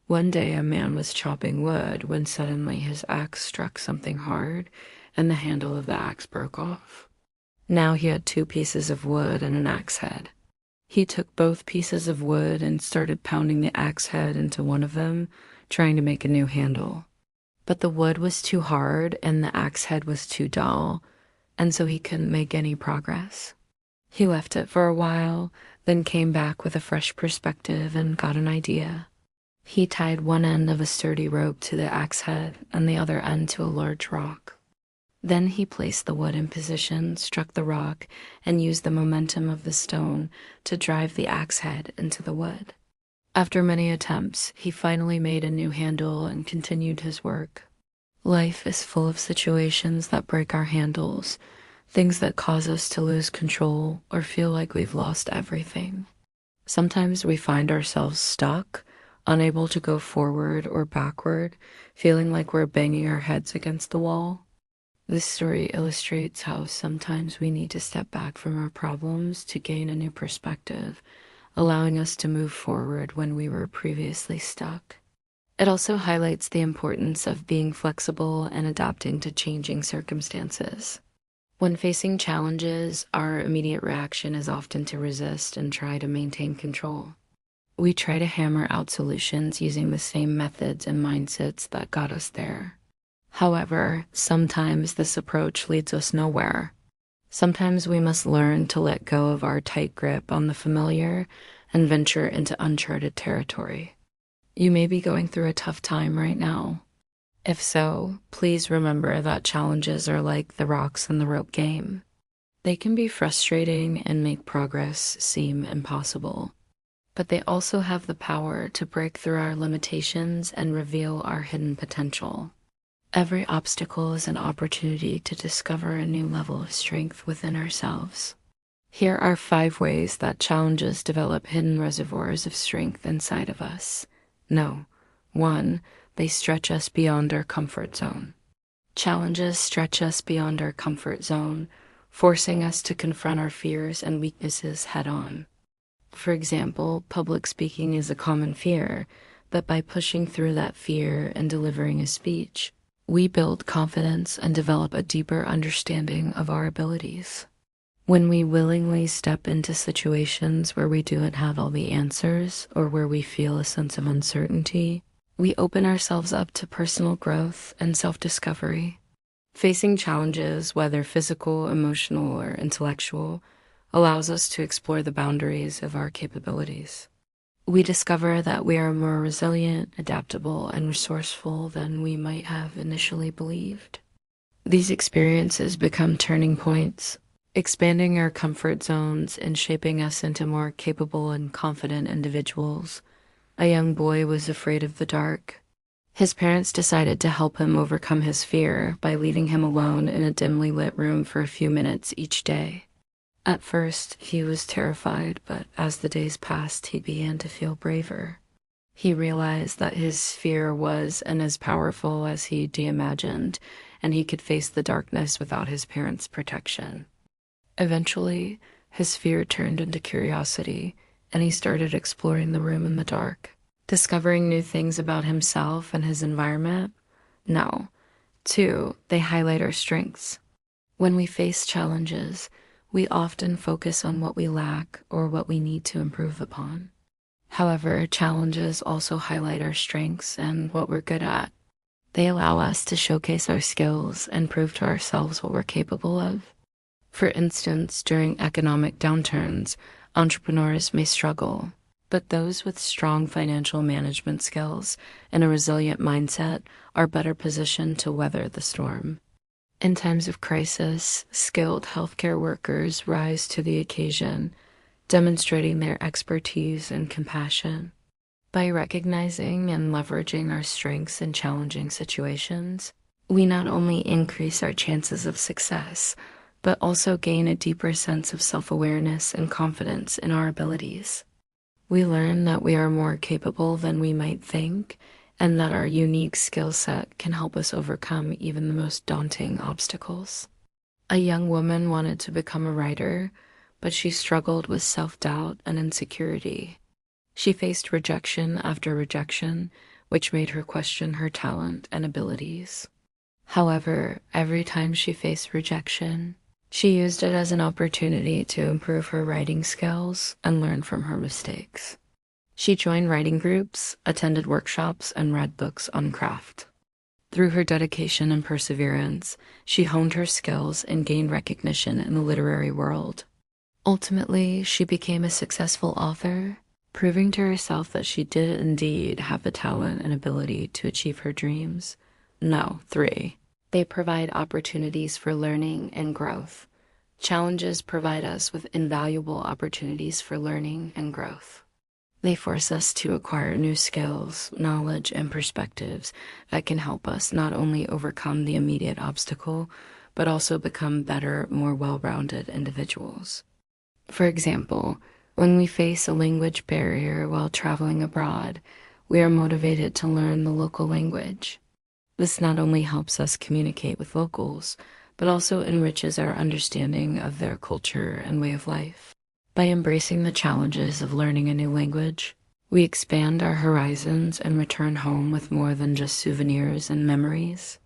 One day a man was chopping wood when suddenly his axe struck something hard and the handle of the axe broke off. Now he had two pieces of wood and an axe head. He took both pieces of wood and started pounding the axe head into one of them, trying to make a new handle. But the wood was too hard and the axe head was too dull, and so he couldn't make any progress. He left it for a while, then came back with a fresh perspective and got an idea. He tied one end of a sturdy rope to the axe head and the other end to a large rock. Then he placed the wood in position, struck the rock, and used the momentum of the stone to drive the axe head into the wood. After many attempts, he finally made a new handle and continued his work. Life is full of situations that break our handles, things that cause us to lose control or feel like we've lost everything. Sometimes we find ourselves stuck, unable to go forward or backward, feeling like we're banging our heads against the wall. This story illustrates how sometimes we need to step back from our problems to gain a new perspective, allowing us to move forward when we were previously stuck. It also highlights the importance of being flexible and adapting to changing circumstances. When facing challenges, our immediate reaction is often to resist and try to maintain control. We try to hammer out solutions using the same methods and mindsets that got us there. However, sometimes this approach leads us nowhere. Sometimes we must learn to let go of our tight grip on the familiar and venture into uncharted territory. You may be going through a tough time right now. If so, please remember that challenges are like the rocks in the rope game. They can be frustrating and make progress seem impossible, but they also have the power to break through our limitations and reveal our hidden potential. Every obstacle is an opportunity to discover a new level of strength within ourselves. Here are 5 ways that challenges develop hidden reservoirs of strength inside of us. 1, they stretch us beyond our comfort zone. Challenges stretch us beyond our comfort zone, forcing us to confront our fears and weaknesses head on. For example, public speaking is a common fear, but by pushing through that fear and delivering a speech, we build confidence and develop a deeper understanding of our abilities. When we willingly step into situations where we don't have all the answers or where we feel a sense of uncertainty, we open ourselves up to personal growth and self-discovery. Facing challenges, whether physical, emotional, or intellectual, allows us to explore the boundaries of our capabilities. We discover that we are more resilient, adaptable, and resourceful than we might have initially believed. These experiences become turning points, expanding our comfort zones and shaping us into more capable and confident individuals. A young boy was afraid of the dark. His parents decided to help him overcome his fear by leaving him alone in a dimly lit room for a few minutes each day. At first, he was terrified, but as the days passed, he began to feel braver. He realized that his fear was as powerful as he'd imagined, and he could face the darkness without his parents' protection. Eventually, his fear turned into curiosity, and he started exploring the room in the dark, discovering new things about himself and his environment. Now, 2, they highlight our strengths. When we face challenges, we often focus on what we lack or what we need to improve upon. However, challenges also highlight our strengths and what we're good at. They allow us to showcase our skills and prove to ourselves what we're capable of. For instance, during economic downturns, entrepreneurs may struggle, but those with strong financial management skills and a resilient mindset are better positioned to weather the storm. In times of crisis, skilled healthcare workers rise to the occasion, demonstrating their expertise and compassion. By recognizing and leveraging our strengths in challenging situations, we not only increase our chances of success, but also gain a deeper sense of self-awareness and confidence in our abilities. We learn that we are more capable than we might think, and that our unique skill set can help us overcome even the most daunting obstacles. A young woman wanted to become a writer, but she struggled with self-doubt and insecurity. She faced rejection after rejection, which made her question her talent and abilities. However, every time she faced rejection, she used it as an opportunity to improve her writing skills and learn from her mistakes. She joined writing groups, attended workshops, and read books on craft. Through her dedication and perseverance, she honed her skills and gained recognition in the literary world. Ultimately, she became a successful author, proving to herself that she did indeed have the talent and ability to achieve her dreams. No, 3. They provide opportunities for learning and growth. Challenges provide us with invaluable opportunities for learning and growth. They force us to acquire new skills, knowledge, and perspectives that can help us not only overcome the immediate obstacle, but also become better, more well-rounded individuals. For example, when we face a language barrier while traveling abroad, we are motivated to learn the local language. This not only helps us communicate with locals, but also enriches our understanding of their culture and way of life. By embracing the challenges of learning a new language, we expand our horizons and return home with more than just souvenirs and memories.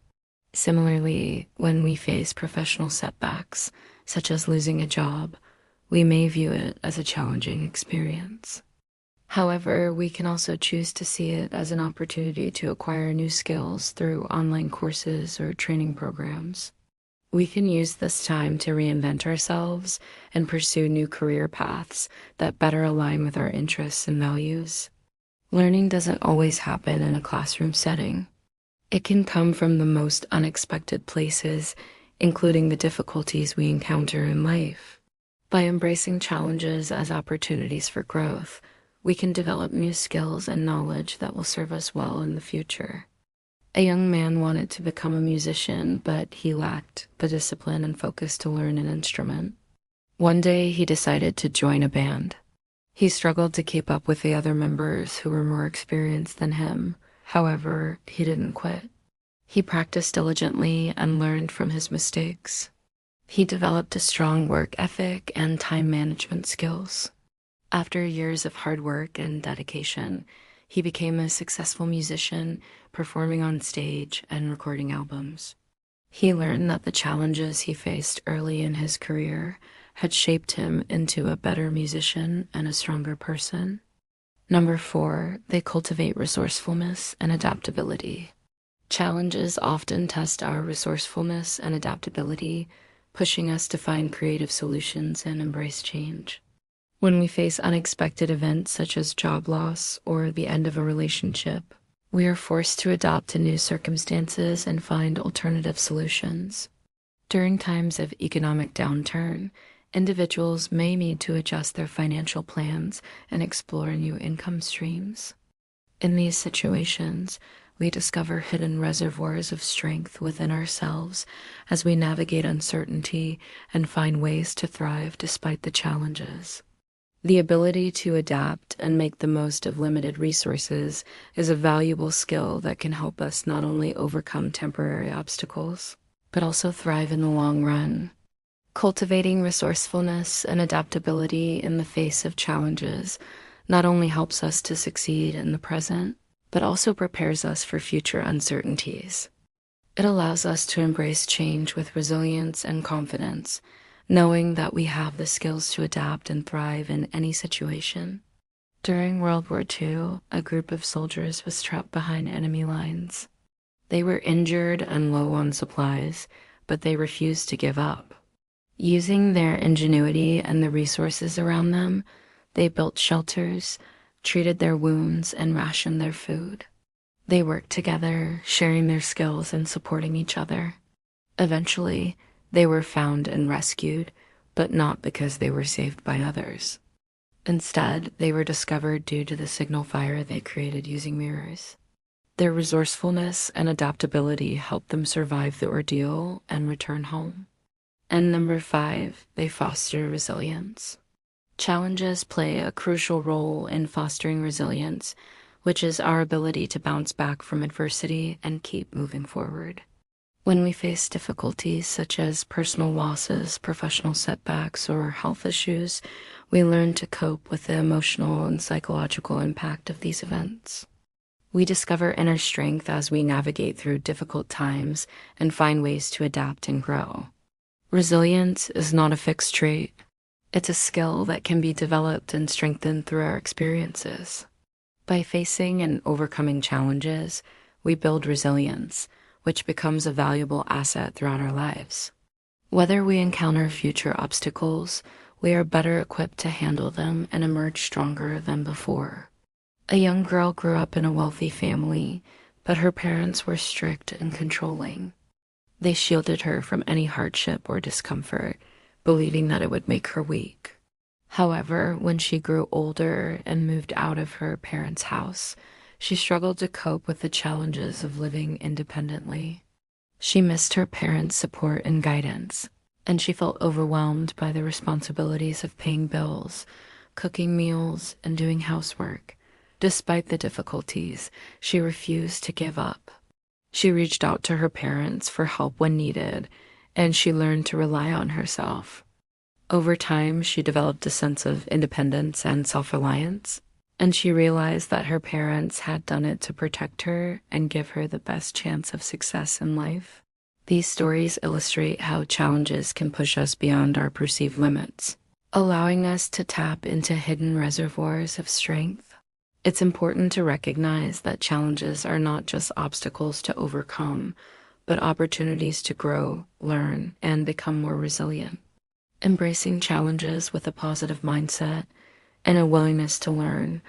Similarly, when we face professional setbacks, such as losing a job, we may view it as a challenging experience. However, we can also choose to see it as an opportunity to acquire new skills through online courses or training programs. We can use this time to reinvent ourselves and pursue new career paths that better align with our interests and values. Learning doesn't always happen in a classroom setting. It can come from the most unexpected places, including the difficulties we encounter in life. By embracing challenges as opportunities for growth, we can develop new skills and knowledge that will serve us well in the future. A young man wanted to become a musician, but he lacked the discipline and focus to learn an instrument. One day, he decided to join a band. He struggled to keep up with the other members who were more experienced than him. However, he didn't quit. He practiced diligently and learned from his mistakes. He developed a strong work ethic and time management skills. After years of hard work and dedication, he became a successful musician, performing on stage and recording albums. He learned that the challenges he faced early in his career had shaped him into a better musician and a stronger person. Number 4, they cultivate resourcefulness and adaptability. Challenges often test our resourcefulness and adaptability, pushing us to find creative solutions and embrace change. When we face unexpected events such as job loss or the end of a relationship, we are forced to adapt to new circumstances and find alternative solutions. During times of economic downturn, individuals may need to adjust their financial plans and explore new income streams. In these situations, we discover hidden reservoirs of strength within ourselves as we navigate uncertainty and find ways to thrive despite the challenges. The ability to adapt and make the most of limited resources is a valuable skill that can help us not only overcome temporary obstacles, but also thrive in the long run. Cultivating resourcefulness and adaptability in the face of challenges not only helps us to succeed in the present, but also prepares us for future uncertainties. It allows us to embrace change with resilience and confidence, knowing that we have the skills to adapt and thrive in any situation. During World War II, a group of soldiers was trapped behind enemy lines. They were injured and low on supplies, but they refused to give up. Using their ingenuity and the resources around them, they built shelters, treated their wounds, and rationed their food. They worked together, sharing their skills and supporting each other. Eventually, they were found and rescued, but not because they were saved by others. Instead, they were discovered due to the signal fire they created using mirrors. Their resourcefulness and adaptability helped them survive the ordeal and return home. And number 5, they foster resilience. Challenges play a crucial role in fostering resilience, which is our ability to bounce back from adversity and keep moving forward. When we face difficulties such as personal losses, professional setbacks, or health issues, we learn to cope with the emotional and psychological impact of these events. We discover inner strength as we navigate through difficult times and find ways to adapt and grow. Resilience is not a fixed trait. It's a skill that can be developed and strengthened through our experiences. By facing and overcoming challenges, we build resilience, which becomes a valuable asset throughout our lives. Whether we encounter future obstacles, we are better equipped to handle them and emerge stronger than before. A young girl grew up in a wealthy family, but her parents were strict and controlling. They shielded her from any hardship or discomfort, believing that it would make her weak. However, when she grew older and moved out of her parents' house, she struggled to cope with the challenges of living independently. She missed her parents' support and guidance, and she felt overwhelmed by the responsibilities of paying bills, cooking meals, and doing housework. Despite the difficulties, she refused to give up. She reached out to her parents for help when needed, and she learned to rely on herself. Over time, she developed a sense of independence and self-reliance, and she realized that her parents had done it to protect her and give her the best chance of success in life. These stories illustrate how challenges can push us beyond our perceived limits, allowing us to tap into hidden reservoirs of strength. It's important to recognize that challenges are not just obstacles to overcome, but opportunities to grow, learn, and become more resilient. Embracing challenges with a positive mindset and a willingness to learn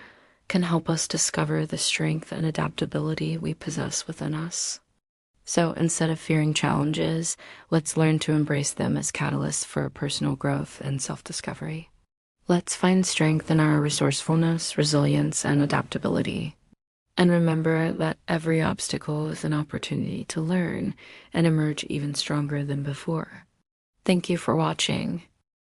can help us discover the strength and adaptability we possess within us. So instead of fearing challenges, let's learn to embrace them as catalysts for personal growth and self-discovery. Let's find strength in our resourcefulness, resilience, and adaptability. And remember that every obstacle is an opportunity to learn and emerge even stronger than before. Thank you for watching.